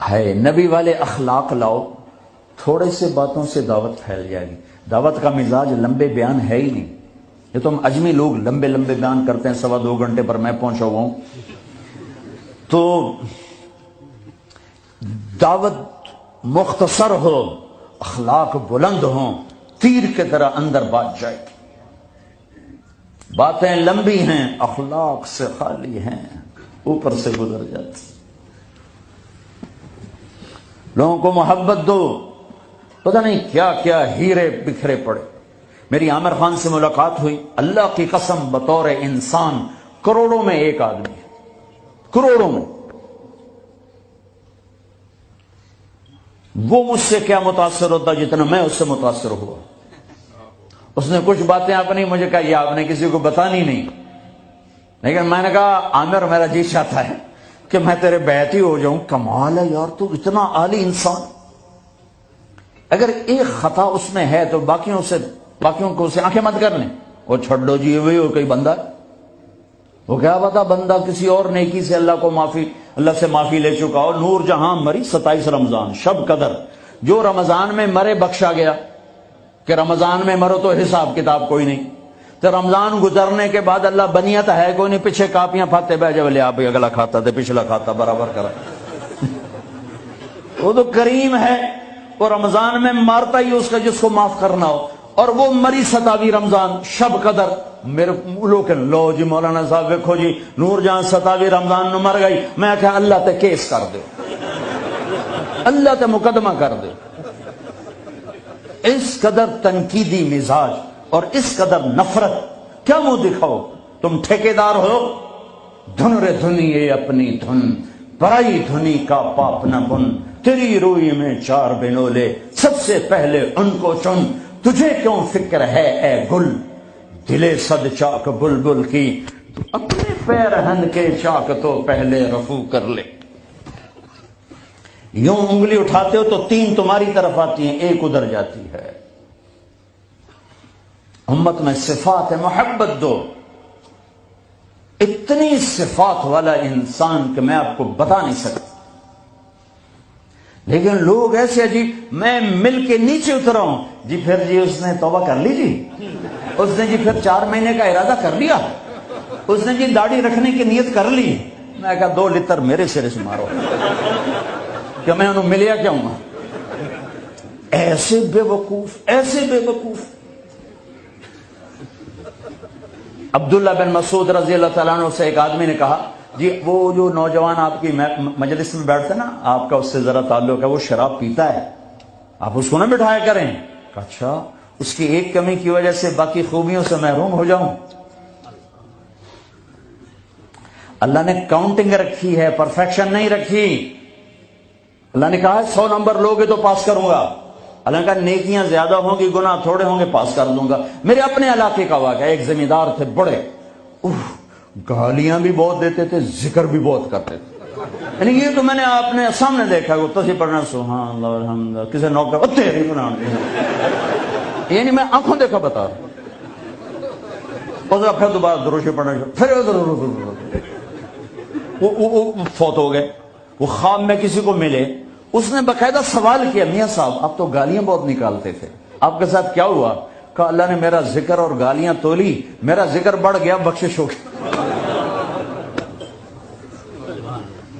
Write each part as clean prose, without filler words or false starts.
ہے نبی والے اخلاق لاؤ، تھوڑے سے باتوں سے دعوت پھیل جائے گی۔ دعوت کا مزاج لمبے بیان ہے ہی نہیں۔ یہ تو ہم اجمی لوگ لمبے لمبے بیان کرتے ہیں، 2.25 گھنٹے پر میں پہنچا ہوا ہوں۔ تو دعوت مختصر ہو، اخلاق بلند ہوں، تیر کی طرح اندر بات جائے گی۔ باتیں لمبی ہیں، اخلاق سے خالی ہیں، اوپر سے گزر جاتی۔ لوگوں کو محبت دو، پتہ نہیں کیا کیا ہیرے بکھرے پڑے۔ میری عامر خان سے ملاقات ہوئی، اللہ کی قسم بطور انسان کروڑوں میں ایک آدمی ہے، کروڑوں میں۔ وہ مجھ سے کیا متاثر ہوتا جتنا میں اس سے متاثر ہوا۔ اس نے کچھ باتیں اپنی مجھے کہا، یہ آپ نے کسی کو بتانی نہیں، لیکن میں نے کہا عامر میرا جی چاہتا ہے کہ میں تیرے بیعتی ہو جاؤں۔ کمال ہے یار، تو اتنا عالی انسان، اگر ایک خطا اس میں ہے تو باقیوں کو اسے آنکھیں مت کر لیں، وہ چھوڑ دو جی وہی ہو کوئی بندہ، وہ کیا پتا بندہ کسی اور نیکی سے اللہ سے معافی لے چکا ہو۔ نور جہاں مری 27 رمضان شب قدر، جو رمضان میں مرے بخشا گیا، کہ رمضان میں مرو تو حساب کتاب کوئی نہیں، تو رمضان گزرنے کے بعد اللہ بنیت ہے کوئی نہیں، پیچھے کاپیاں پھاتے بہ جا بولے آپ اگلا کھاتا تھے پچھلا کھاتا برابر کرا۔ وہ تو کریم ہے، وہ رمضان میں مارتا ہی اس کا جس کو معاف کرنا ہو، اور وہ مری 27 رمضان شب قدر۔ میرے لوگ لو جی مولانا صاحب دیکھو جی نور جہاں 27 رمضان نو مر گئی، میں کہا اللہ تے کیس کر دے، اللہ تے مقدمہ کر دے۔ اس قدر تنقیدی مزاج اور اس قدر نفرت، کیا منہ دکھاؤ؟ تم ٹھیکیدار ہو، دھن رے دھنیے اپنی دھن، برائی دھنی کا پاپ نہ بن، تیری روئی میں 4 بنولے، سب سے پہلے ان کو چن، تجھے کیوں فکر ہے اے گل، دلے صد چاک بلبل کی، تو اپنے پیرہن کے چاک تو پہلے رفو کر لے۔ یوں انگلی اٹھاتے ہو تو 3 تمہاری طرف آتی ہیں، 1 ادھر جاتی ہے۔ امت میں صفات محبت دو۔ اتنی صفات والا انسان کہ میں آپ کو بتا نہیں سکتا، لیکن لوگ ایسے عجیب، میں مل کے نیچے اترا ہوں جی، پھر جی اس نے توبہ کر لی جی، اس نے جی پھر 4 مہینے کا ارادہ کر لیا، اس نے جی داڑھی رکھنے کی نیت کر لی۔ میں کہا 2 لتر میرے سرے سے مارو کہ میں انہوں ملیا کیا ہوں۔ ایسے بے وقوف، ایسے بے وقوف۔ عبداللہ بن مسعود رضی اللہ تعالیٰ عنہ سے ایک آدمی نے کہا، جی وہ جو نوجوان آپ کی مجلس میں بیٹھتے نا، آپ کا اس سے ذرا تعلق ہے، وہ شراب پیتا ہے، آپ اس کو نہ بٹھایا کریں۔ اچھا، اس کی ایک کمی کی وجہ سے باقی خوبیوں سے محروم ہو جاؤں؟ اللہ نے کاؤنٹنگ رکھی ہے، پرفیکشن نہیں رکھی۔ اللہ نے کہا 100 نمبر لوگے تو پاس کروں گا، اللہ نے کہا نیکیاں زیادہ ہوں گی گناہ تھوڑے ہوں گے، پاس کر دوں گا۔ میرے اپنے علاقے کا واقعہ، ایک زمیندار تھے بڑے، گالیاں بھی بہت دیتے تھے، ذکر بھی بہت کرتے تھے، یعنی یہ تو میں نے اپنے سامنے دیکھا، وہ تصویر پڑھنا سبحان اللہ الحمد، کسی نوکر تیری گناہ، یعنی میں آنکھوں دیکھا بتا رہا ہوں۔ پھر دوبارہ دروشی پڑھنا، پھر وہ فوت ہو گئے۔ وہ خواب میں کسی کو ملے، اس نے باقاعدہ سوال کیا، میاں صاحب آپ تو گالیاں بہت نکالتے تھے، آپ کے ساتھ کیا ہوا؟ کہا اللہ نے میرا ذکر اور گالیاں تولی، میرا ذکر بڑھ گیا، بخشش ہو گئی۔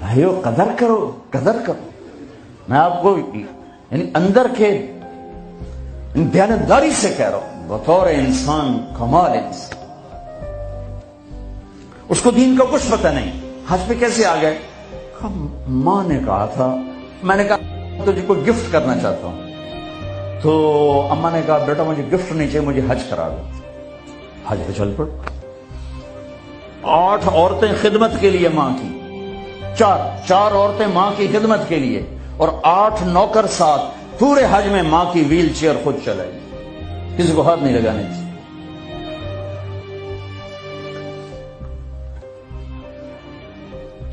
بھائیو قدر کرو، قدر کرو۔ میں آپ کو یعنی اندر کے دیانتداری سے کہہ رہا ہوں، بطور انسان کمال انسان، اس کو دین کا کچھ پتہ نہیں، حج پہ کیسے آ گئے؟ ماں نے کہا تھا، میں نے کہا تجھے کوئی گفٹ کرنا چاہتا ہوں، تو اماں نے کہا بیٹا مجھے گفٹ نہیں چاہیے، مجھے حج کرا دو۔ حج پہ چل پڑ۔ 8 عورتیں خدمت کے لیے ماں کی، چار عورتیں ماں کی خدمت کے لیے، اور 8 نوکر ساتھ، پورے حج میں ماں کی ویل چیئر خود چلائی، کسی کو ہاتھ نہیں لگانے تھی۔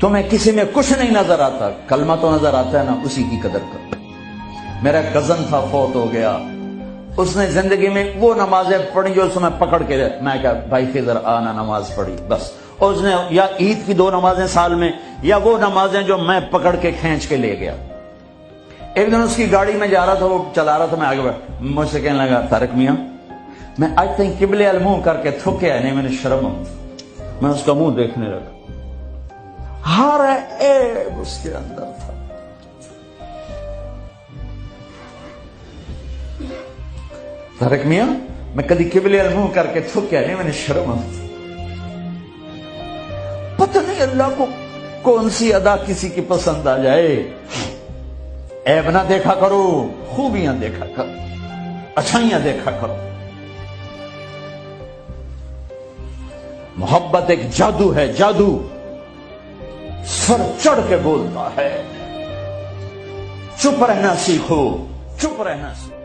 تمہیں کسی میں کچھ نہیں نظر آتا، کلمہ تو نظر آتا ہے نا، اسی کی قدر کرو۔ میرا کزن تھا، فوت ہو گیا، اس نے زندگی میں وہ نمازیں پڑھی جو اس میں پکڑ کے، میں کہا بھائی خضر آنا نماز پڑھی بس، اس نے یا عید کی 2 نمازیں سال میں، یا وہ نمازیں جو میں پکڑ کے کھینچ کے لے گیا۔ ایک دن اس کی گاڑی میں جا رہا تھا، وہ چلا رہا تھا، میں آگے بڑھا، مجھ سے کہنے لگا طارق میاں میں آج تک قبلے المنہ کر کے تھکیا نہیں، میں نے شرم ہوں۔ میں اس کا منہ دیکھنے لگا، ہر عیب اس کے اندر تھا۔ طارق میاں میں کبھی قبلے المنہ کر کے تھکیا نہیں، میں نے شرم ہوں۔ پتہ نہیں اللہ کو کون سی ادا کسی کی پسند آ جائے۔ عیب نہ دیکھا کرو، خوبیاں دیکھا کرو، اچھائیاں دیکھا کرو۔ محبت ایک جادو ہے، جادو سر چڑھ کے بولتا ہے۔ چپ رہنا سیکھو، چپ رہنا سیکھو۔